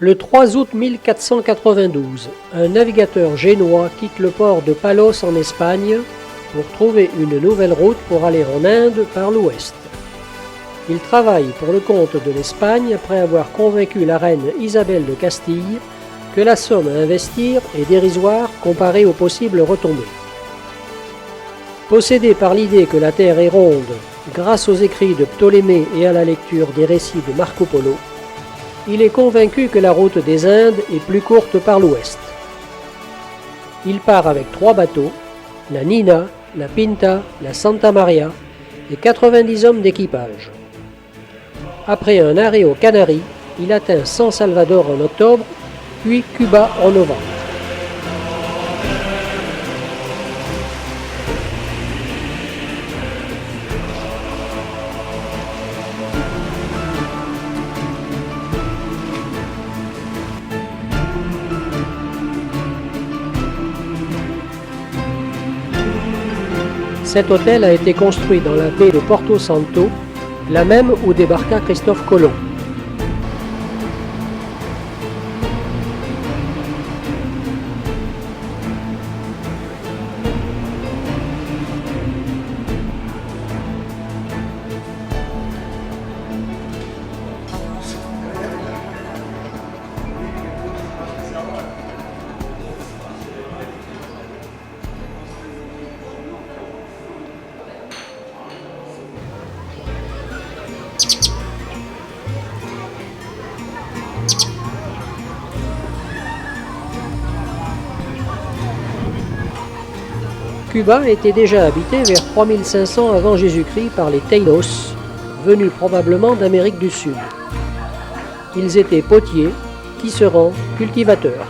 Le 3 août 1492, un navigateur génois quitte le port de Palos en Espagne pour trouver une nouvelle route pour aller en Inde par l'ouest. Il travaille pour le compte de l'Espagne après avoir convaincu la reine Isabelle de Castille que la somme à investir est dérisoire comparée aux possibles retombées. Possédé par l'idée que la Terre est ronde, grâce aux écrits de Ptolémée et à la lecture des récits de Marco Polo, il est convaincu que la route des Indes est plus courte par l'ouest. Il part avec 3 bateaux, la Nina, la Pinta, la Santa Maria et 90 hommes d'équipage. Après un arrêt aux Canaries, il atteint San Salvador en octobre, puis Cuba en novembre. Cet hôtel a été construit dans la baie de Porto Santo, la même où débarqua Christophe Colomb. Cuba était déjà habité vers 3500 avant Jésus-Christ par les Taínos, venus probablement d'Amérique du Sud. Ils étaient potiers, tisserands, cultivateurs.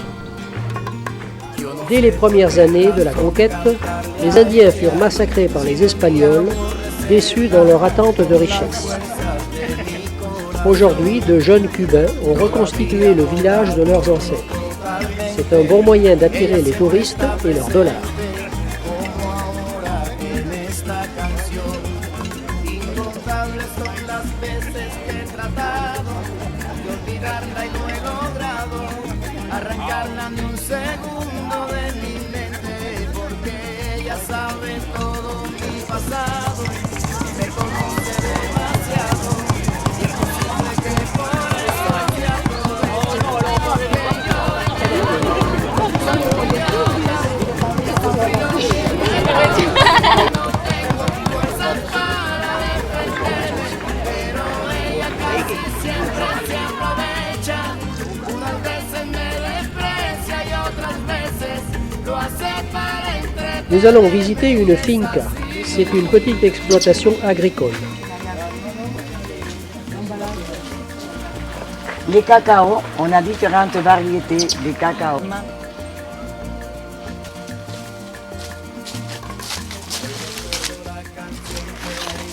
Dès les premières années de la conquête, les Indiens furent massacrés par les Espagnols, déçus dans leur attente de richesse. Aujourd'hui, de jeunes Cubains ont reconstitué le village de leurs ancêtres. C'est un bon moyen d'attirer les touristes et leurs dollars. Nous allons visiter une finca. C'est une petite exploitation agricole. Les cacao, on a différentes variétés de cacao.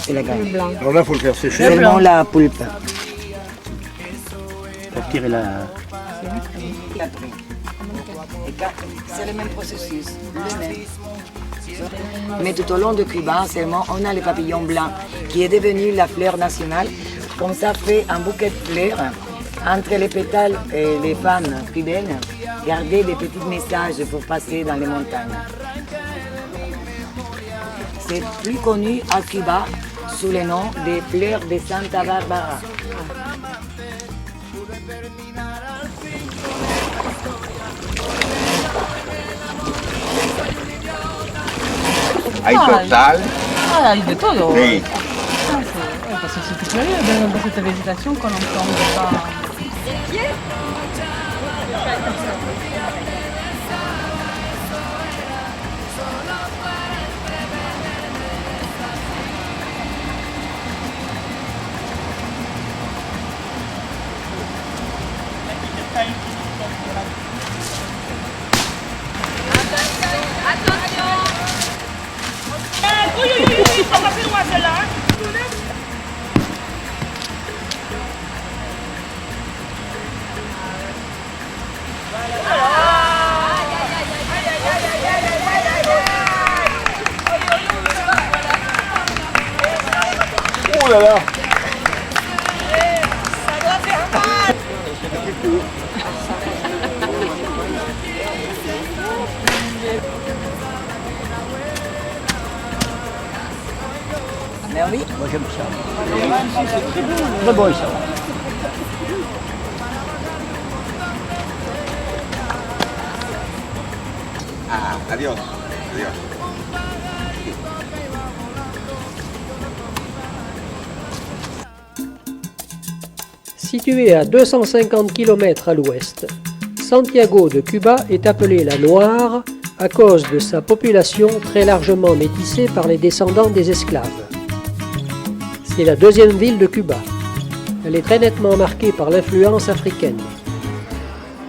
C'est la graine. Alors là, il faut le faire sécher. Seulement la pulpe. Pour tirer la... C'est le même processus, le même. Mais tout au long de Cuba, seulement, on a le papillon blanc qui est devenu la fleur nationale. Comme ça fait un bouquet de fleurs. Entre les pétales et les femmes cubaines, garder des petits messages pour passer dans les montagnes. C'est plus connu à Cuba sous le nom des fleurs de Santa Barbara. Hay total. Ah, hay de todo. Sí. Pues si te plaît, dans cette végétation qu'on n'entend pas. Oh là là. Mais oui. Moi j'aime ça. Très bon ça. Ah, adiós. Adiós. Situé à 250 km à l'ouest, Santiago de Cuba est appelée la Noire à cause de sa population très largement métissée par les descendants des esclaves. C'est la deuxième ville de Cuba. Elle est très nettement marquée par l'influence africaine.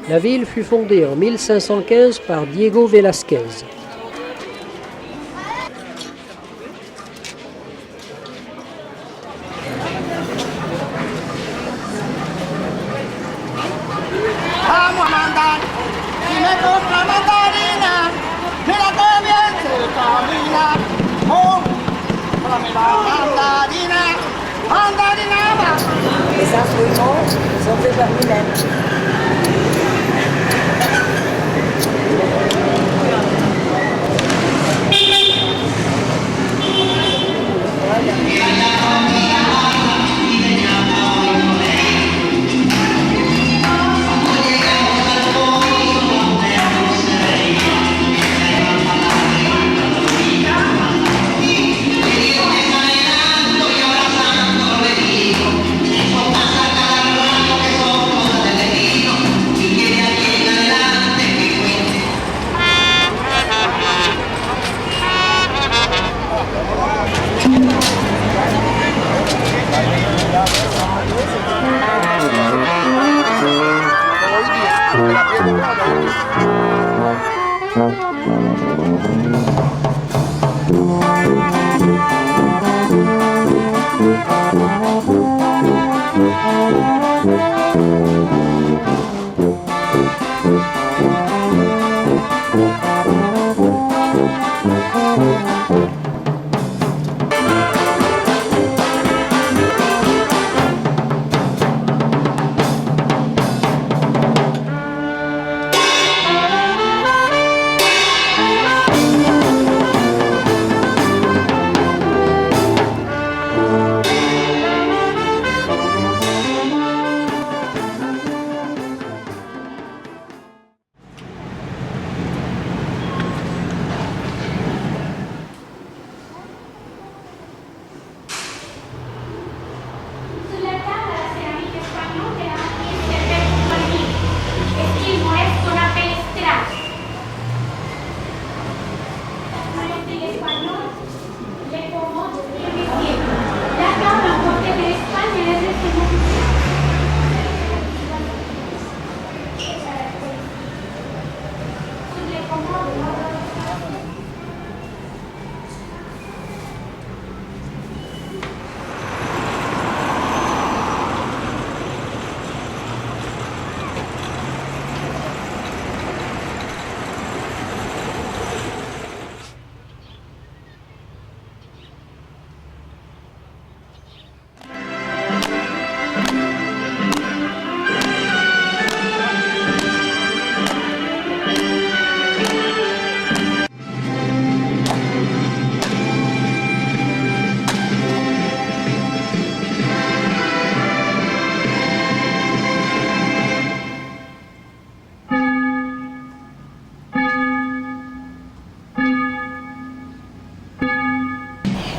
La ville fut fondée en 1515 par Diego Velázquez. Vamos a mandar, si me compra mandarina, mira que bien se camina. Oh, cómprame la mandarina, mandarina va. Les instruments sont faits par lui-même.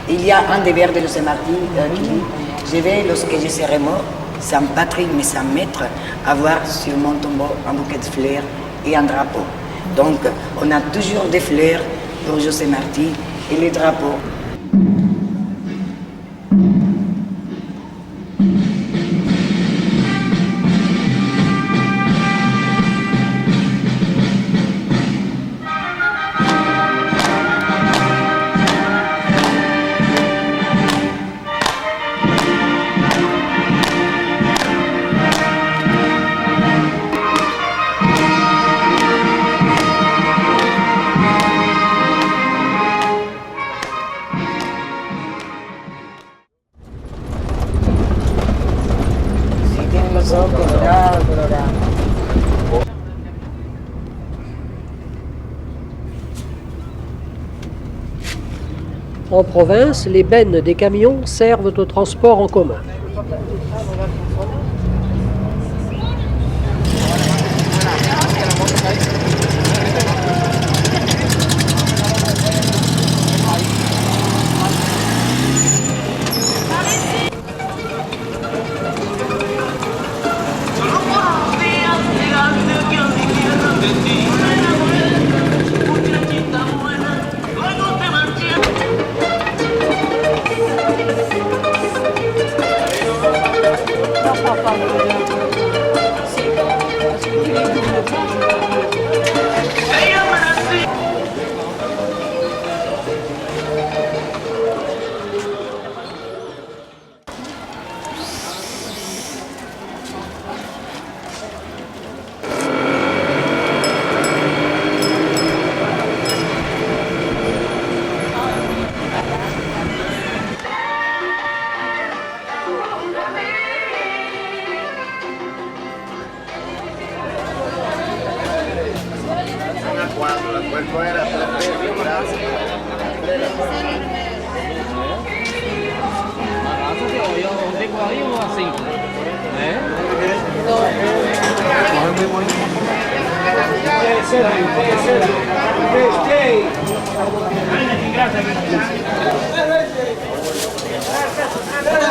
Il y a un des vers de José Martí qui dit « Je vais, lorsque je serai mort, sans patrie mais sans maître, avoir sur mon tombeau un bouquet de fleurs et un drapeau. » Donc, on a toujours des fleurs pour José Martí et les drapeaux. En province, les bennes des camions servent au transport en commun.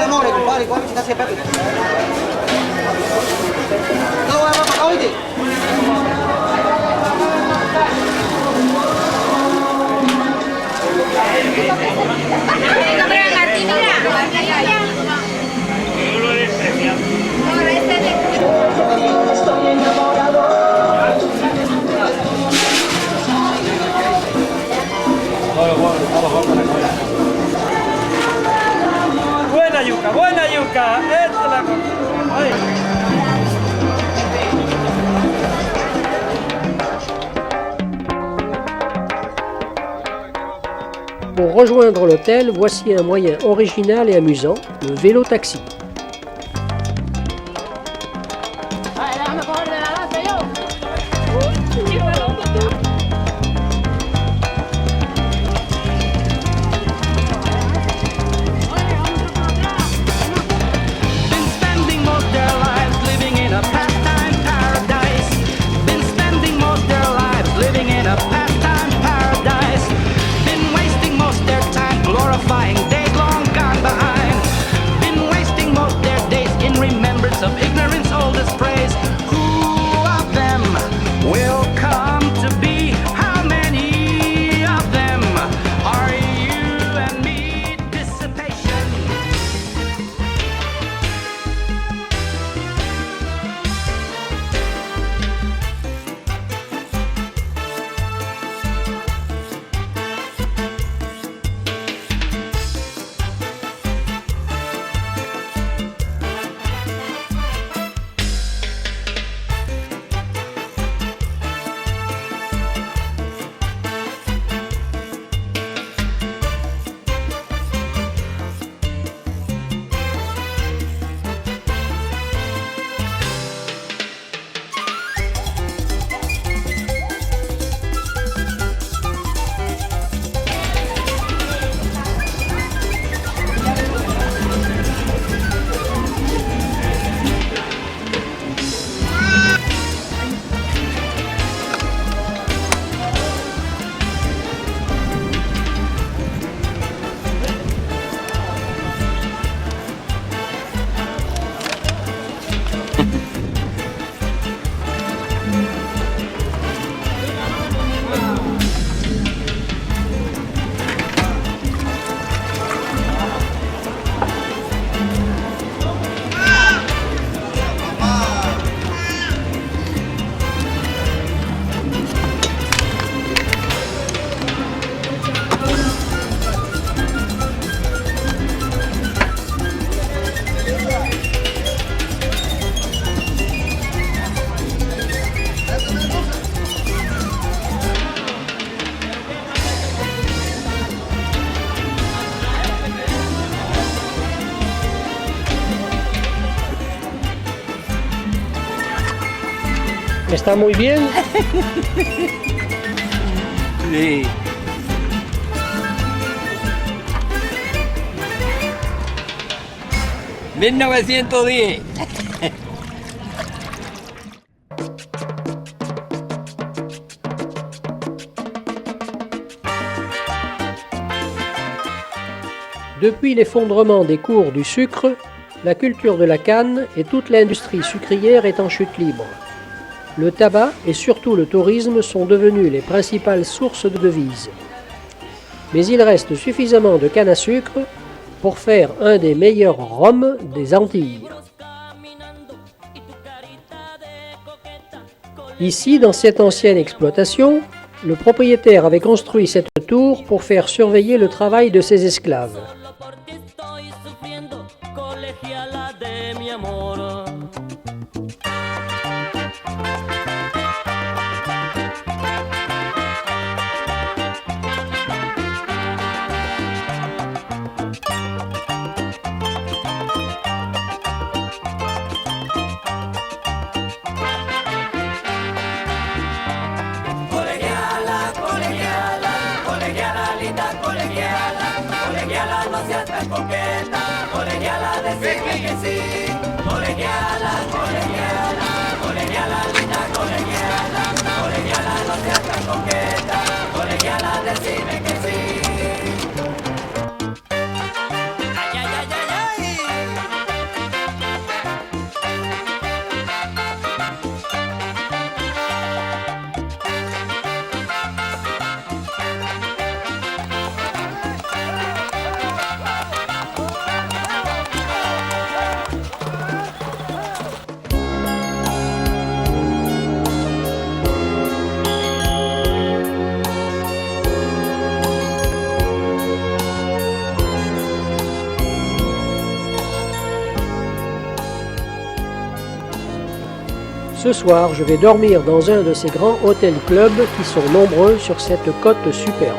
Amore, compadre, come ci sta sempre? No, ma oye. Buena yuca. Esta es la... Ay. Pour rejoindre l'hôtel, voici un moyen original et amusant, le vélo-taxi. Está muy bien. Sí. 1910. Depuis l'effondrement des cours du sucre, la culture de la canne et toute l'industrie sucrière est en chute libre. Le tabac et surtout le tourisme sont devenus les principales sources de devises. Mais il reste suffisamment de canne à sucre pour faire un des meilleurs rhums des Antilles. Ici, dans cette ancienne exploitation, le propriétaire avait construit cette tour pour faire surveiller le travail de ses esclaves. Ce soir, je vais dormir dans un de ces grands hôtels-clubs qui sont nombreux sur cette côte superbe.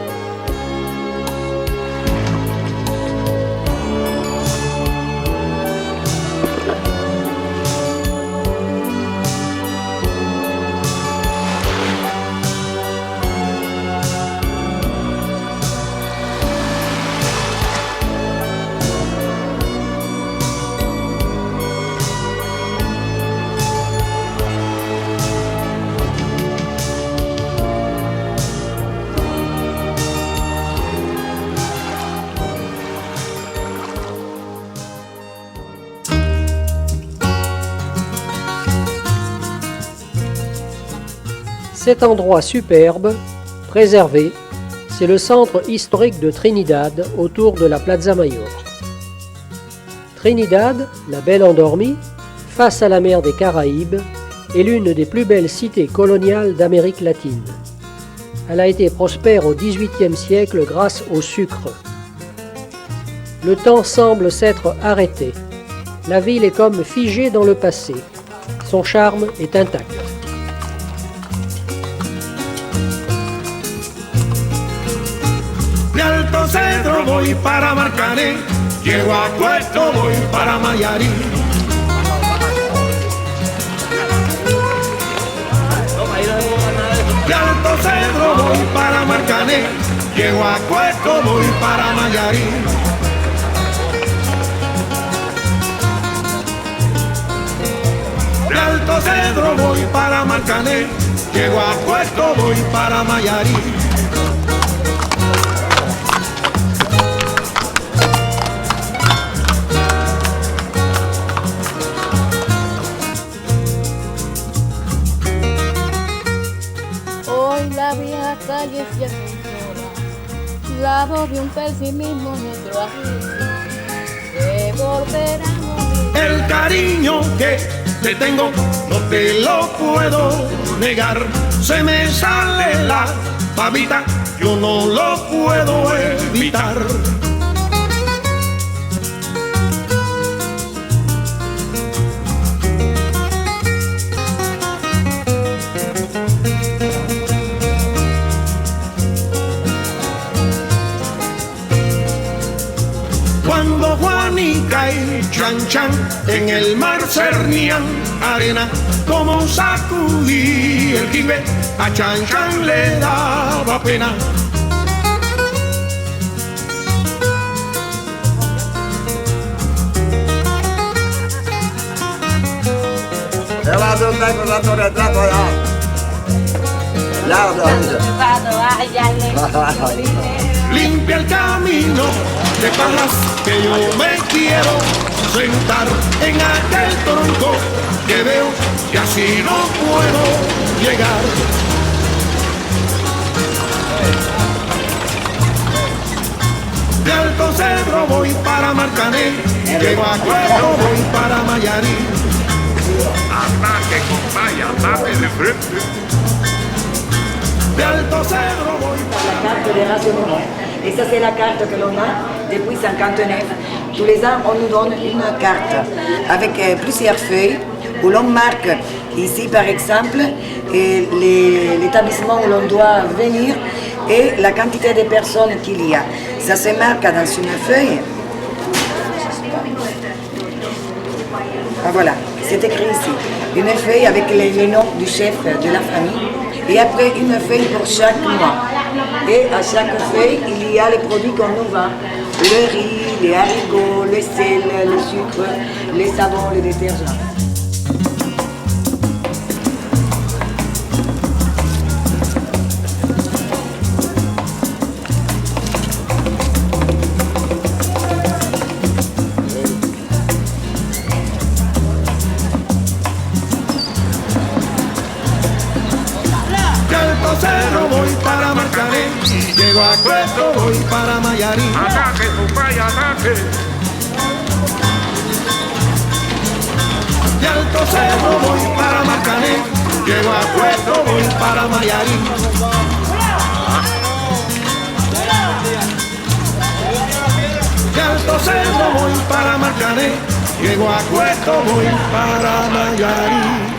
Cet endroit superbe, préservé, c'est le centre historique de Trinidad autour de la Plaza Mayor. Trinidad, la belle endormie, face à la mer des Caraïbes, est l'une des plus belles cités coloniales d'Amérique latine. Elle a été prospère au XVIIIe siècle grâce au sucre. Le temps semble s'être arrêté. La ville est comme figée dans le passé. Son charme est intact. De Alto Cedro voy para Marcané, llego a Puerto, voy para Mayarín. De Alto Cedro voy para Marcané, llego a Puerto, voy para Mayarín. De Alto Cedro voy para Marcané, llego a Puerto, voy para Mayarín. La vieja calle se hace sola, la voz de un pesimismo en nuestro ajuste, se volverá a morir. El cariño que te tengo no te lo puedo negar, se me sale la babita, yo no lo puedo evitar. Cuando Juanica y Chan Chan en el mar cernían arena, como sacudí el jibe, a Chan Chan le daba pena. Te va a soltar con tu retrato allá. Ya, Limpia el camino de pajas que yo me quiero sentar en aquel tronco que veo que así no puedo llegar. De Alto Cedro voy para Marcané, de Guacuero voy para Mayarí. Ataque con vaya, ataque de frente. De Alto Cedro voy La carte des rationnements. Et ça, c'est la carte que l'on a depuis 59. Tous les ans, on nous donne une carte avec plusieurs feuilles où l'on marque ici, par exemple, l'établissement où l'on doit venir et la quantité de personnes qu'il y a. Ça se marque dans une feuille. Ah, voilà, c'est écrit ici. Une feuille avec les noms du chef de la famille. Et après, une feuille pour chaque mois. Et à chaque feuille, il y a les produits qu'on nous vend. Le riz, les haricots, le sel, le sucre, les savons, les détergents. voy para Marcané, llego a Cueto, voy para Mayarí. Ataque, vaya, ataque. De Alto Cerro voy para Marcané, llego a Cueto, voy para Mayarí. De Alto Cerro voy para Marcané, llego a Cueto, voy para Mayarí.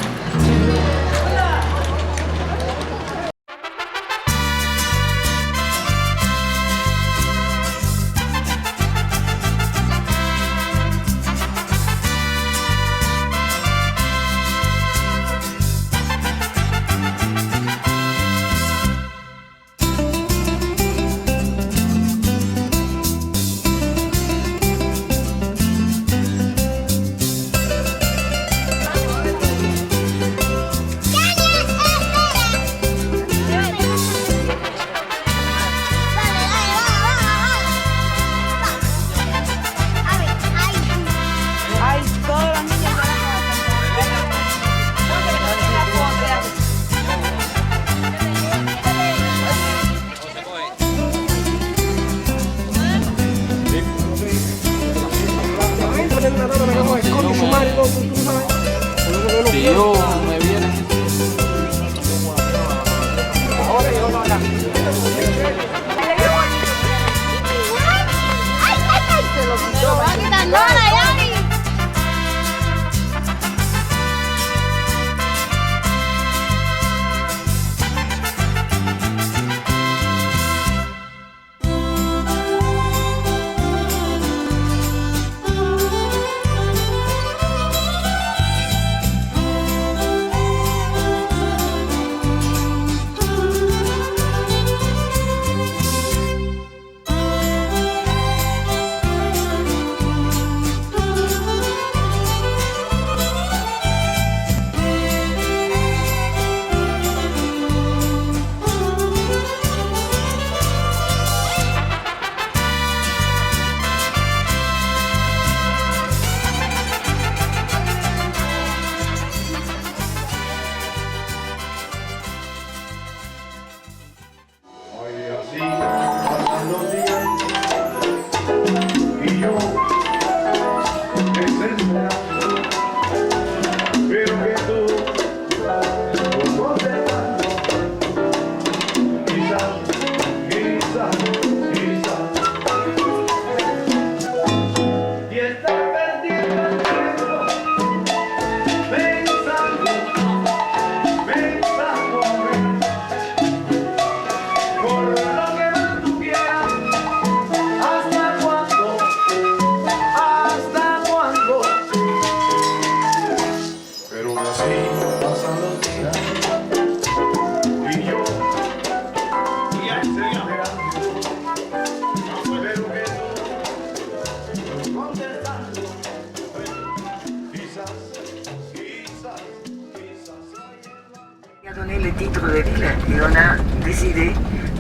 centre de ville et on a décidé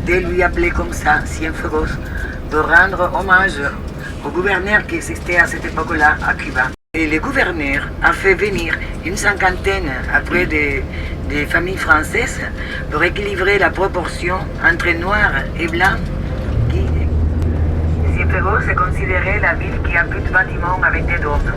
de lui appeler comme ça, Cienfuegos, de rendre hommage au gouverneur qui existait à cette époque-là à Cuba. Et le gouverneur a fait venir une cinquantaine après des familles françaises pour équilibrer la proportion entre noirs et blancs. Cienfuegos est considérée la ville qui a plus de bâtiments avec des dômes.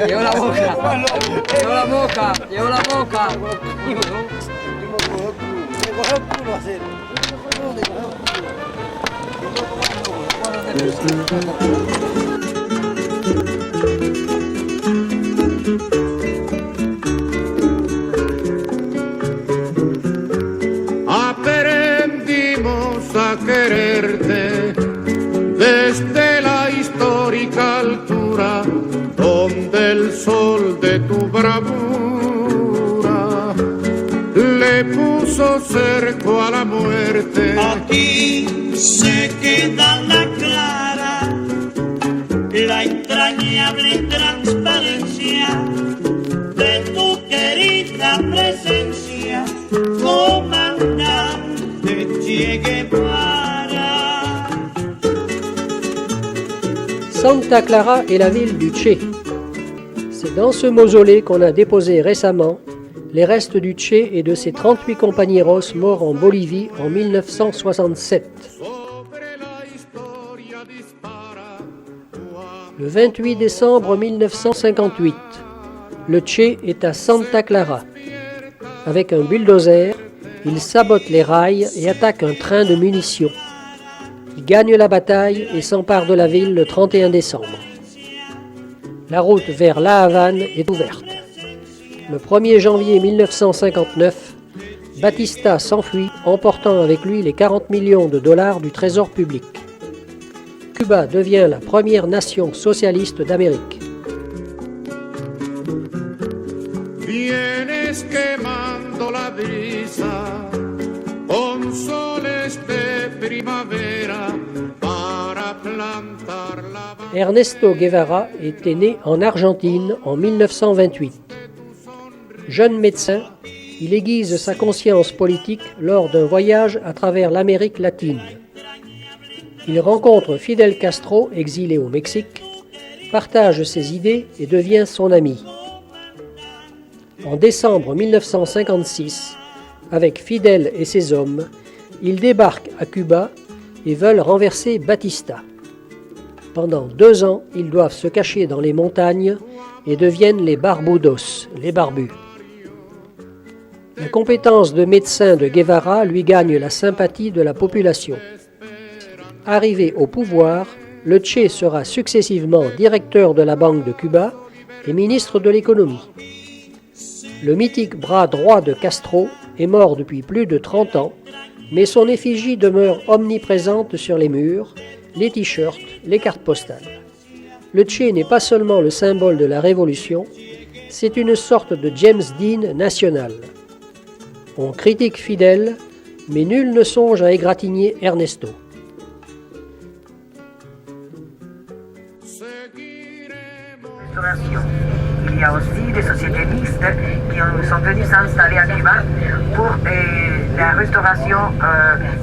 Llevo la boca, llevo la boca. Aprendimos a quererte desde la histórica altura donde el sol de tu bravura le puso cerco a la muerte. Aquí se queda la clara, la entrañable transparencia de tu querida presencia, comandante Che Guevara. Santa Clara est la ville du Che. C'est dans ce mausolée qu'on a déposé récemment les restes du Che et de ses 38 compañeros morts en Bolivie en 1967. Le 28 décembre 1958, le Che est à Santa Clara. Avec un bulldozer, il sabote les rails et attaque un train de munitions. Il gagne la bataille et s'empare de la ville le 31 décembre. La route vers La Havane est ouverte. Le 1er janvier 1959, Batista s'enfuit, emportant avec lui les 40 millions de dollars du trésor public. Cuba devient la première nation socialiste d'Amérique. Vienes quemando la brisa con soles de primavera para plantar la... Ernesto Guevara était né en Argentine en 1928. Jeune médecin, il aiguise sa conscience politique lors d'un voyage à travers l'Amérique latine. Il rencontre Fidel Castro, exilé au Mexique, partage ses idées et devient son ami. En décembre 1956, avec Fidel et ses hommes, ils débarquent à Cuba et veulent renverser Batista. Pendant 2 ans, ils doivent se cacher dans les montagnes et deviennent les Barbudos, les barbus. La compétence de médecin de Guevara lui gagne la sympathie de la population. Arrivé au pouvoir, le Che sera successivement directeur de la Banque de Cuba et ministre de l'économie. Le mythique bras droit de Castro est mort depuis plus de 30 ans, mais son effigie demeure omniprésente sur les murs, les t-shirts, les cartes postales. Le Che n'est pas seulement le symbole de la révolution, c'est une sorte de James Dean national. On critique Fidel, mais nul ne songe à égratigner Ernesto. Il y a aussi des sociétés mixtes qui sont venues s'installer à Cuba pour la restauration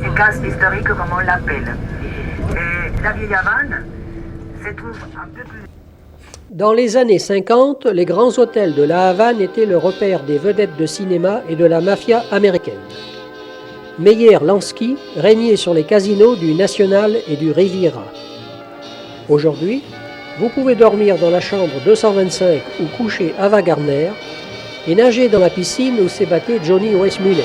des cases historiques, comme on l'appelle. La vieille Havane se trouve un peu plus... Dans les années 50, les grands hôtels de la Havane étaient le repère des vedettes de cinéma et de la mafia américaine. Meyer Lansky régnait sur les casinos du National et du Riviera. Aujourd'hui, vous pouvez dormir dans la chambre 225 ou coucher Ava Gardner et nager dans la piscine où s'est battu Johnny Weissmuller.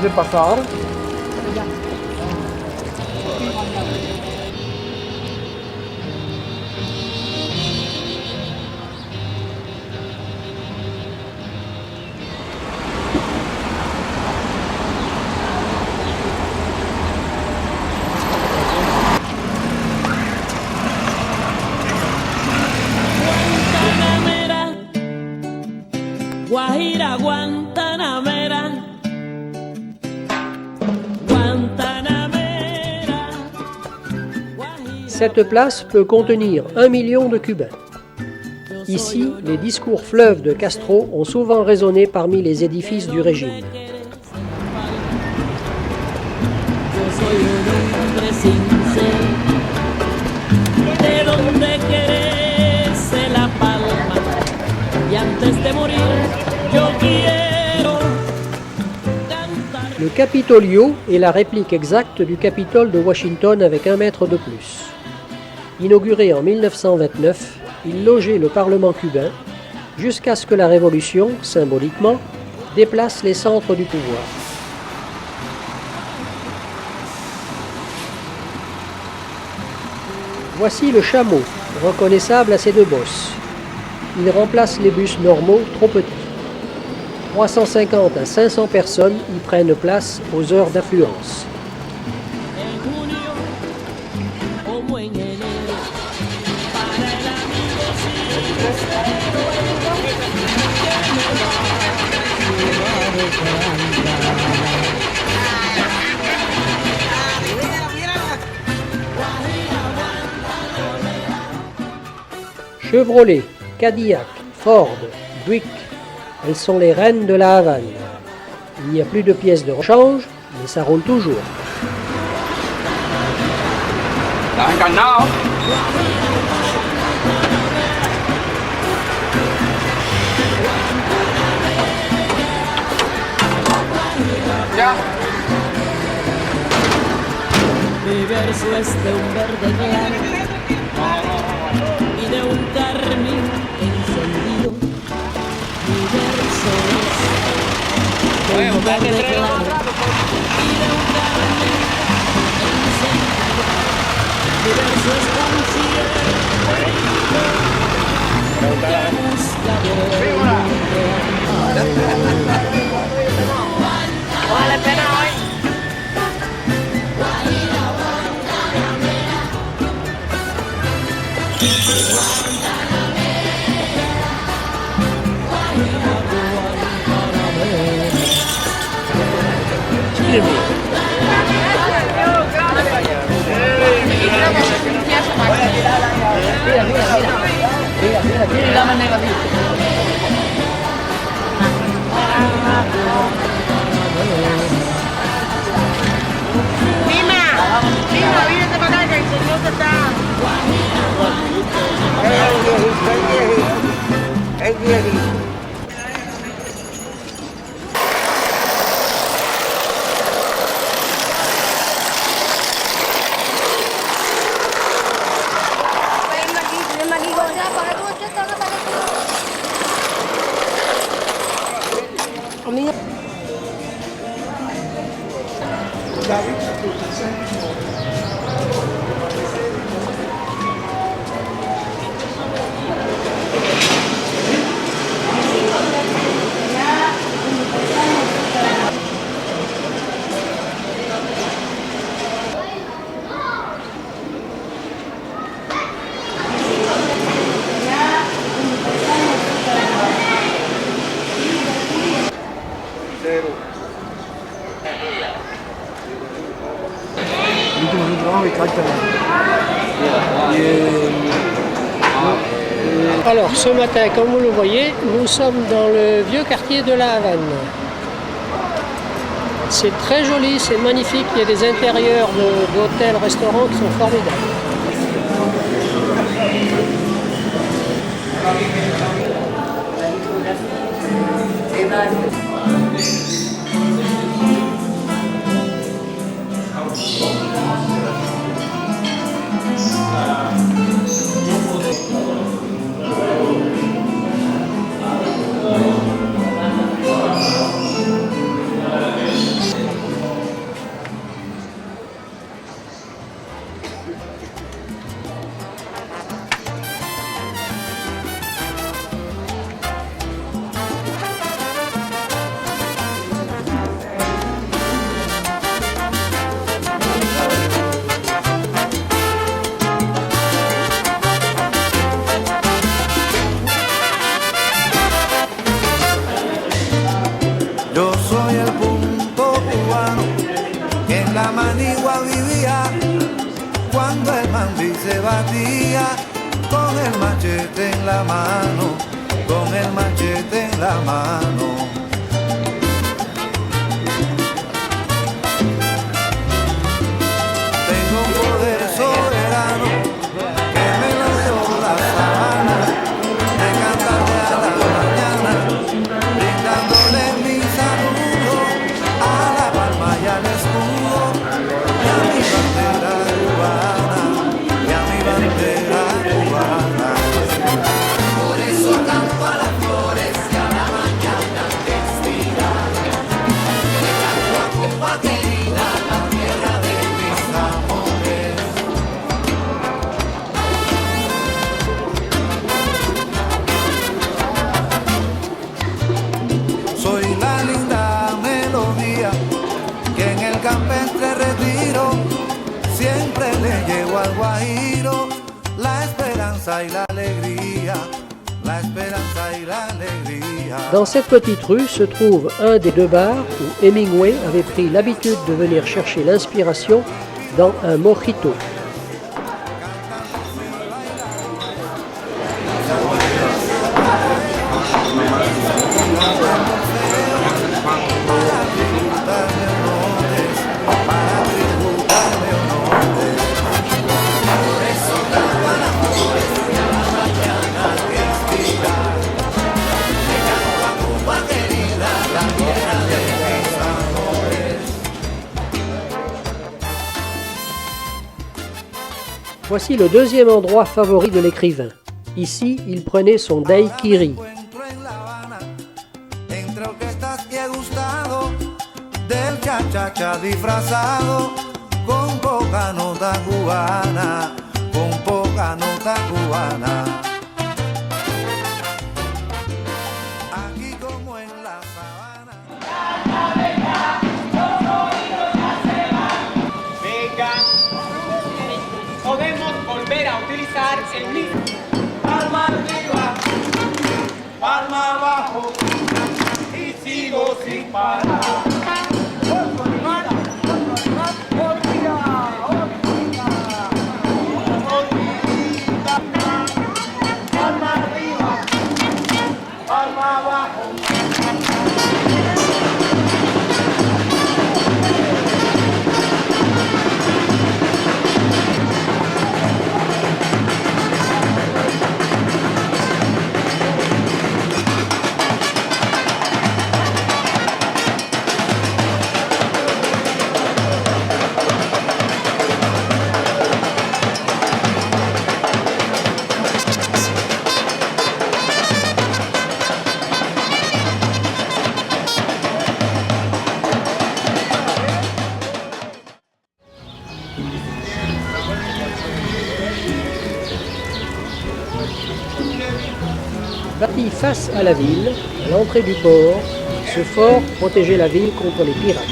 de pasar. Guajira, Guantanamera, Guantanamera. Cette place peut contenir 1 million de Cubains. Ici, les discours fleuves de Castro ont souvent résonné parmi les édifices du régime. Le Capitolio est la réplique exacte du Capitole de Washington avec 1 mètre de plus. Inauguré en 1929, il logeait le Parlement cubain jusqu'à ce que la Révolution, symboliquement, déplace les centres du pouvoir. Voici le chameau, reconnaissable à ses 2 bosses. Il remplace les bus normaux trop petits. 350 à 500 personnes y prennent place aux heures d'affluence. Chevrolet, Cadillac, Ford, Buick, elles sont les reines de la Havane. Il n'y a plus de pièces de rechange, mais ça roule toujours. Mi verso es de un verde claro y de un carmín encendido. Mi verso es de un verde claro y de un carmín encendido. Mi verso es un cielo que busca vale pena hoy. Mima, vínete para acá que el señor te está... Es viejito. Alors ce matin, comme vous le voyez, nous sommes dans le vieux quartier de La Havane. C'est très joli, c'est magnifique, il y a des intérieurs d'hôtels, restaurants qui sont formidables. Yo soy el punto cubano que en la manigua vivía cuando el mambí se batía con el machete en la mano, con el machete en la mano. Tengo un poder soberano que me lo dio la sabana, de cantarle a la mañana, brindándole mi saludo a la palma y al escudo, y a mi bandera cubana, y a mi bandera cubana. Por eso canto a las flores y a la mañana que estira, le canto a Cuba querida, la tierra de mis amores. Soy la linda melodía que en el campestre retiro siempre le llevo al guajiro la esperanza y la alegría, la esperanza y la alegría. Dans cette petite rue se trouve un des deux bars où Hemingway avait pris l'habitude de venir chercher l'inspiration dans un mojito. Voici le deuxième endroit favori de l'écrivain. Ici, il prenait son daiquiri. Entre orquestas y he gustado del cha-cha-cha disfrazado con poca nota cubana, con poca nota cubana. Aquí como en la sabana. Venga, podemos volver a utilizar el mismo. Palma arriba, palma abajo y sigo sin parar. Bâti face à la ville, à l'entrée du port, ce fort protégeait la ville contre les pirates.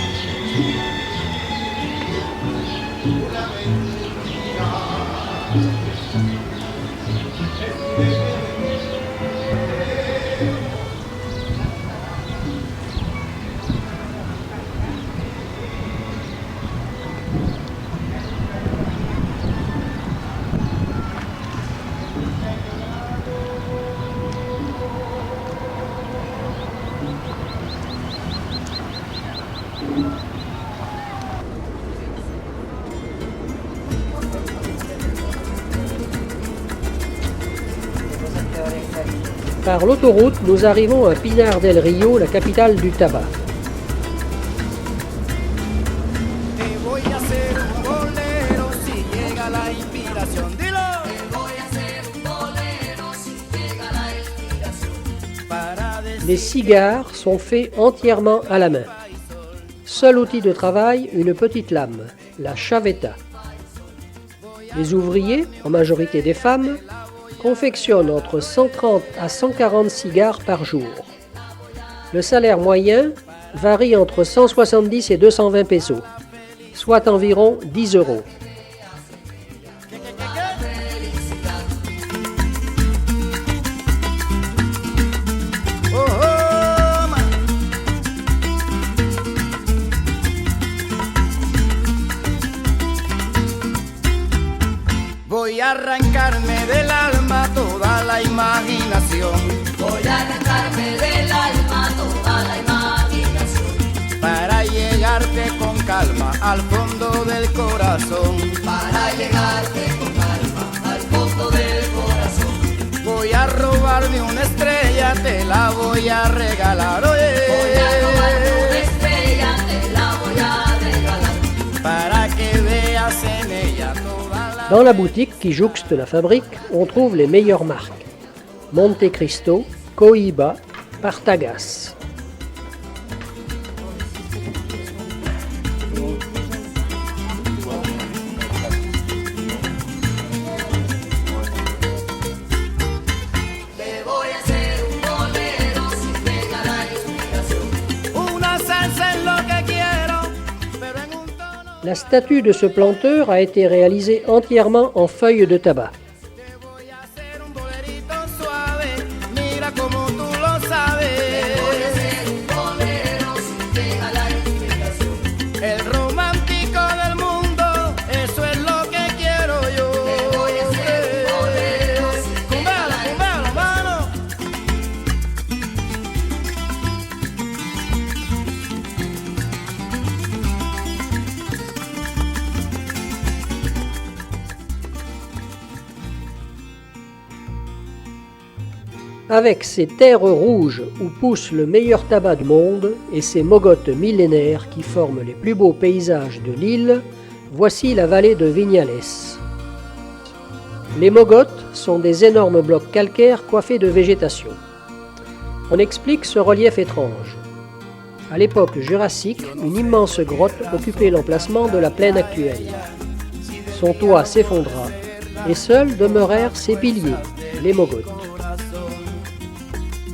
Par l'autoroute, nous arrivons à Pinar del Río, la capitale du tabac. Les cigares sont faits entièrement à la main. Seul outil de travail, une petite lame, la chaveta. Les ouvriers, en majorité des femmes, confectionnent entre 130 à 140 cigares par jour. Le salaire moyen varie entre 170 et 220 pesos, soit environ 10 euros. Voy a arrancarme del alma toda la imaginación. Voy a arrancarme del alma toda la imaginación. Para llegarte con calma al fondo del corazón. Para llegarte con calma al fondo del corazón. Voy a robarme una estrella, te la voy a regalar. Oye. Voy a robarme una estrella, te la voy a regalar. Para que veas en ella toda la... Dans la boutique qui jouxte la fabrique, on trouve les meilleures marques. Monte Cristo, Cohiba, Partagas. Te voy a hacer un bolero sin pegar la inspiración. Una salsa es lo que quiero, pero en un tono... La statue de ce planteur a été réalisée entièrement en feuilles de tabac. Te voy a hacer un bolerito suave, mira como tú lo sabes. Te voy a hacer un bolero sin pegar la inspiración. El romántico del mundo, eso es lo que quiero yo. Te voy a hacer un bolero sin pegar la Cumbéalo, mano. Avec ces terres rouges où pousse le meilleur tabac du monde et ces mogotes millénaires qui forment les plus beaux paysages de l'île, voici la vallée de Viñales. Les mogotes sont des énormes blocs calcaires coiffés de végétation. On explique ce relief étrange. À l'époque jurassique, une immense grotte occupait l'emplacement de la plaine actuelle. Son toit s'effondra et seuls demeurèrent ses piliers, les mogotes.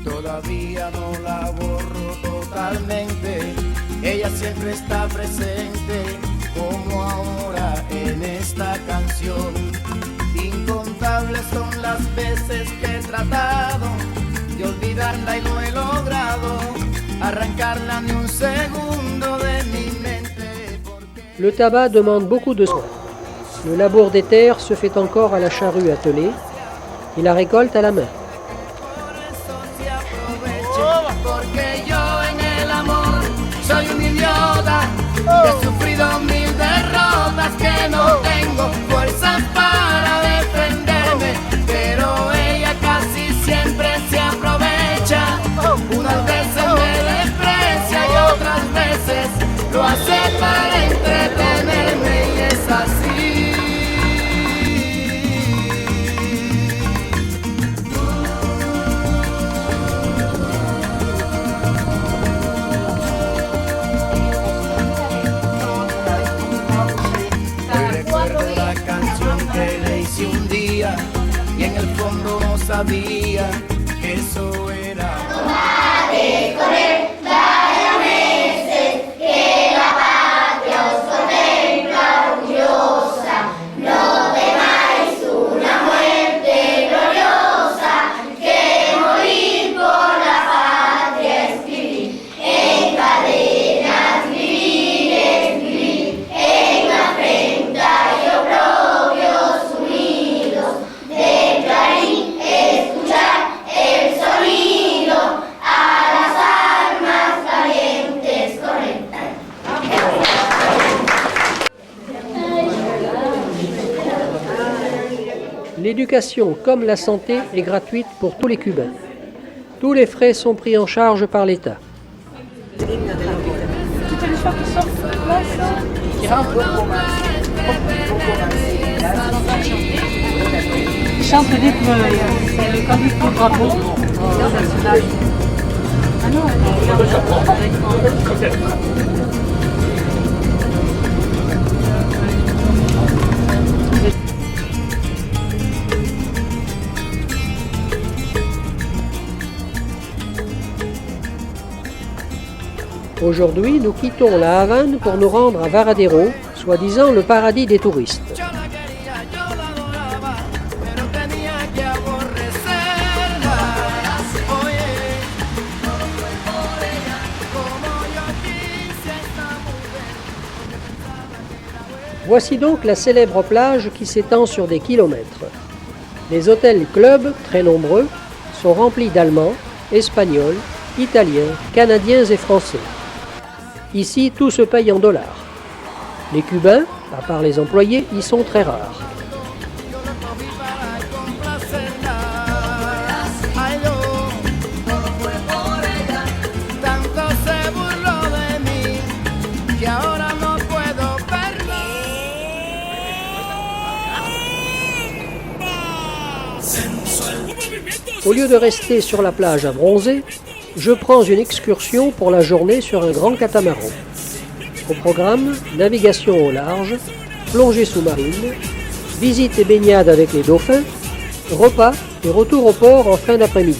Todavía no la borro totalmente, ella siempre está presente, como ahora en esta canción. Incontables son las veces que he tratado de olvidarla y no he logrado arrancarla ni un segundo de mi mente. Le tabac demande beaucoup de soin. Le labour des terres se fait encore à la charrue attelée et la récolte à la main. Porque yo en el amor soy un idiota, que he sufrido mil derrotas, que no tengo fuerzas para defenderme, pero ella casi siempre se aprovecha. Unas veces me desprecia y otras veces lo hace para entretenerme y es así. Y en el fondo no sabía eso era. Tomate con él, vaya meses, que la patria os contempla orgullosa. No temáis una muerte gloriosa, que morir por la patria es vivir. En cadenas vivir es vivir, en afrenta y oprobios unidos. De Clarín escuchar el sonido, a las armas valientes conectar. L'éducation comme la santé est gratuite pour tous les Cubains. Tous les frais sont pris en charge par l'État. Toutes les fois qui sortent là, ça, qui rentrent. Ils chantent le rythme, c'est le candidat pour le drapeau national. Ah non, Aujourd'hui, nous quittons la Havane pour nous rendre à Varadero, soi-disant le paradis des touristes. Voici donc la célèbre plage qui s'étend sur des kilomètres. Les hôtels clubs, très nombreux, sont remplis d'Allemands, Espagnols, Italiens, Canadiens et Français. Ici, tout se paye en dollars. Les Cubains, à part les employés, y sont très rares. Au lieu de rester sur la plage à bronzer, je prends une excursion pour la journée sur un grand catamaran. Au programme, navigation au large, plongée sous-marine, visite et baignade avec les dauphins, repas et retour au port en fin d'après-midi.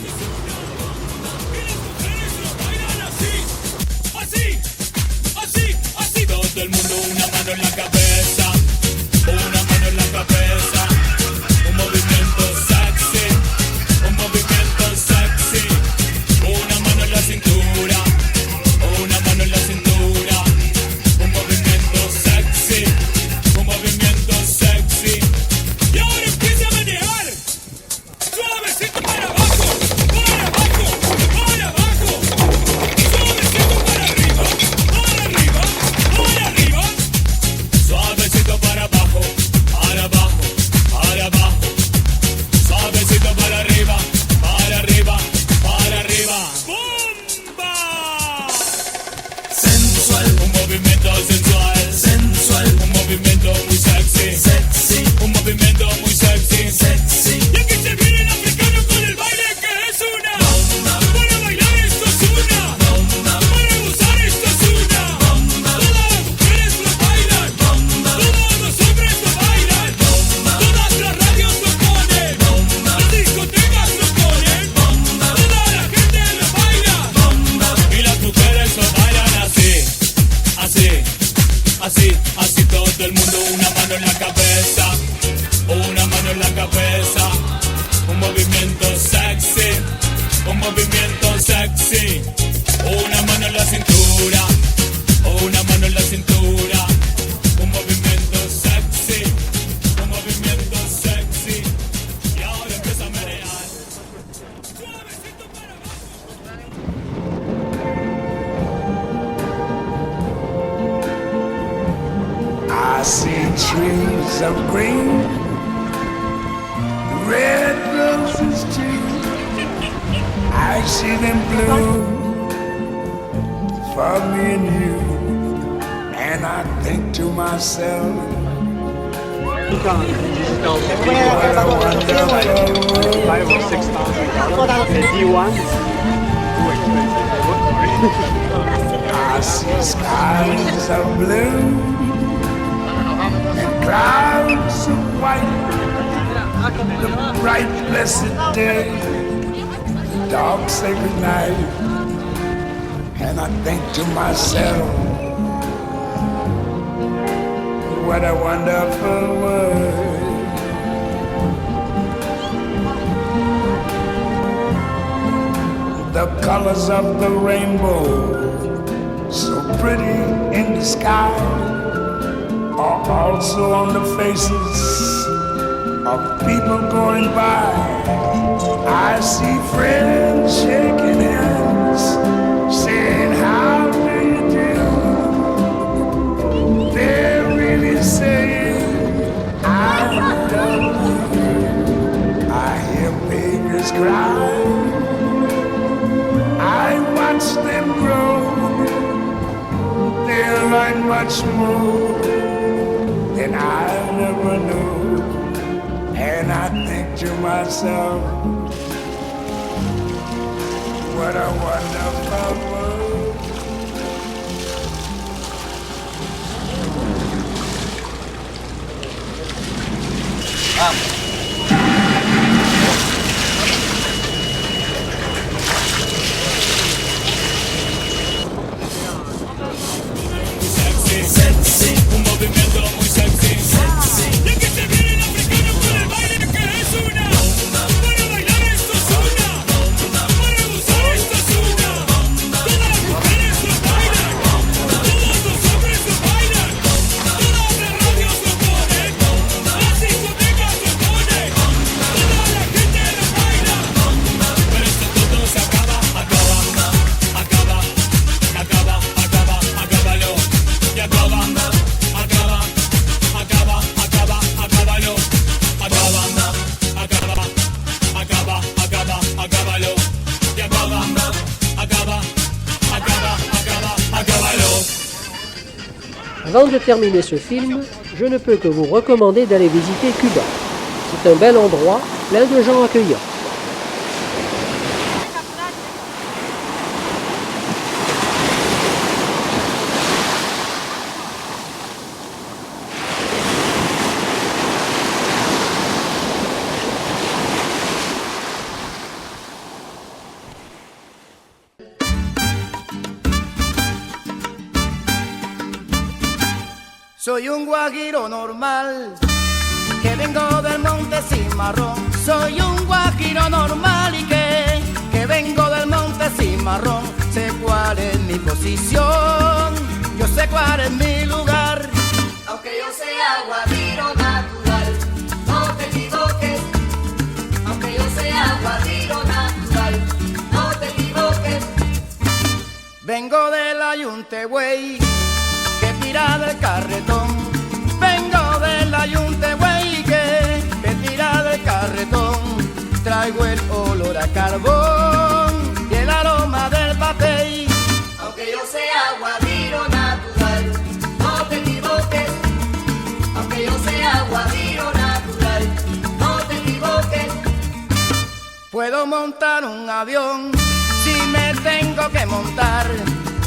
I see trees of green, red roses too. I see them bloom for me and you, and I think to myself, what a wonderful world. 5 or 6,000. The D1 I see skies of blue and clouds of white, the bright blessed day. dogs say goodnight, and I think to myself, what a wonderful world. The colors of the rainbow, so pretty in the sky, are also on the faces of people going by. I see friends shaking hands, saying, how do you do? They're really saying, I love you. I hear babies cry, I watch them grow. They'll learn much more than I never knew. And I think to myself, what a wonderful world. Sexy, un movimiento muy sexy, sexy. Y que se viene el africano con el baile que es una. Para bailar esto es una. Para gozar esto es una. Todas las mujeres lo bailan, todos los hombres lo bailan, todas las radios lo ponen, las discotecas lo ponen, toda la gente lo baila. Pero esto todo se acaba, acábalo. Y acábalo. Avant de terminer ce film, je ne peux que vous recommander d'aller visiter Cuba. C'est un bel endroit, plein de gens accueillants. Soy un guajiro normal, que vengo del monte Cimarrón. Soy un guajiro normal y que vengo del monte Cimarrón. Sé cuál es mi posición, yo sé cuál es mi lugar. Aunque yo sea guajiro natural, no te equivoques. Aunque yo sea guajiro natural, no te equivoques. Vengo del Ayunte, güey, que tira del carretón. Vengo del Ayunte, güey, que tira del carretón. Traigo el olor a carbón y el aroma del papel. Aunque yo sea guajiro natural, no te equivoques. Aunque yo sea guajiro natural, no te equivoques. Puedo montar un avión si me tengo que montar.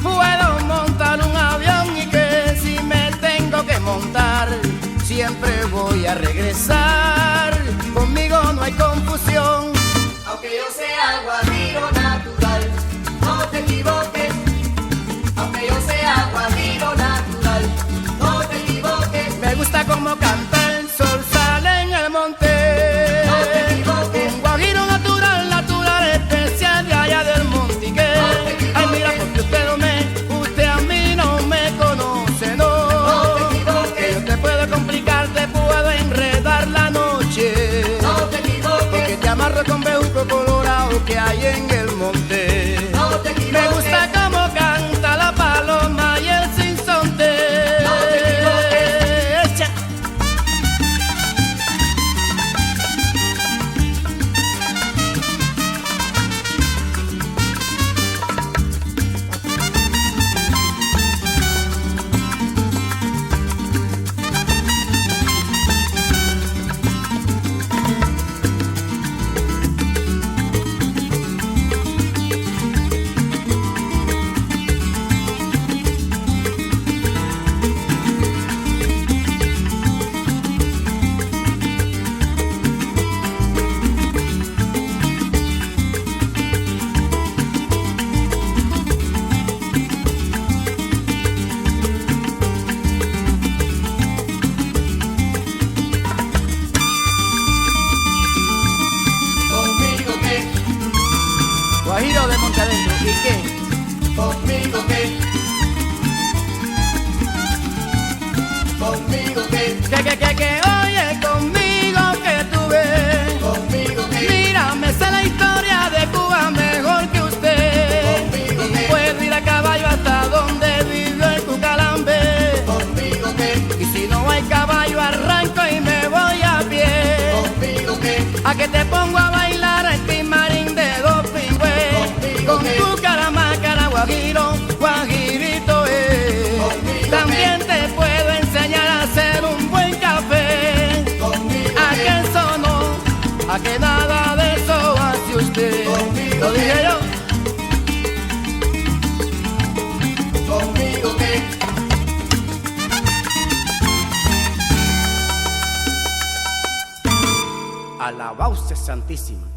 Puedo montar un avión y que si me tengo que montar, siempre voy a regresar. Conmigo no hay confusión. Aunque yo sea guajiro natural, no te equivoques. Aunque yo sea guajiro natural, no te equivoques. Me gusta como canta el sol, sale en el monte. No te equivoques. Un guajiro natural, natural, especial de allá del monte. Que ay, mira, porque usted a mí no me conoce, no. No te equivoques. Que yo te puedo complicar, te puedo enredar la noche. No te equivoques. Porque te amarro con bejuco colorado que hay en el monte. No te equivoques. Me gusta como canta la paloma y el sinsonte. No te equivoques. Echa. ¿Y qué? ¿Conmigo qué? ¿Conmigo qué? Que, oye, conmigo que tú ves. ¿Conmigo qué? Mira, me sé la historia de Cuba mejor que usted. ¿Conmigo qué? Puedo ir a caballo hasta donde vivió el Cucalambe. ¿Conmigo qué? Y si no hay caballo arranco y me voy a pie. ¿Conmigo qué? A que te pongo a bailar el timarín de dos pingües. Con tu caramácara, guajiro, guajirito también te puedo enseñar a hacer un buen café. ¿A que eso no? ¿A que nada de eso hace usted? Lo dije yo. ¿Conmigo qué? Alabado sea Santísimo.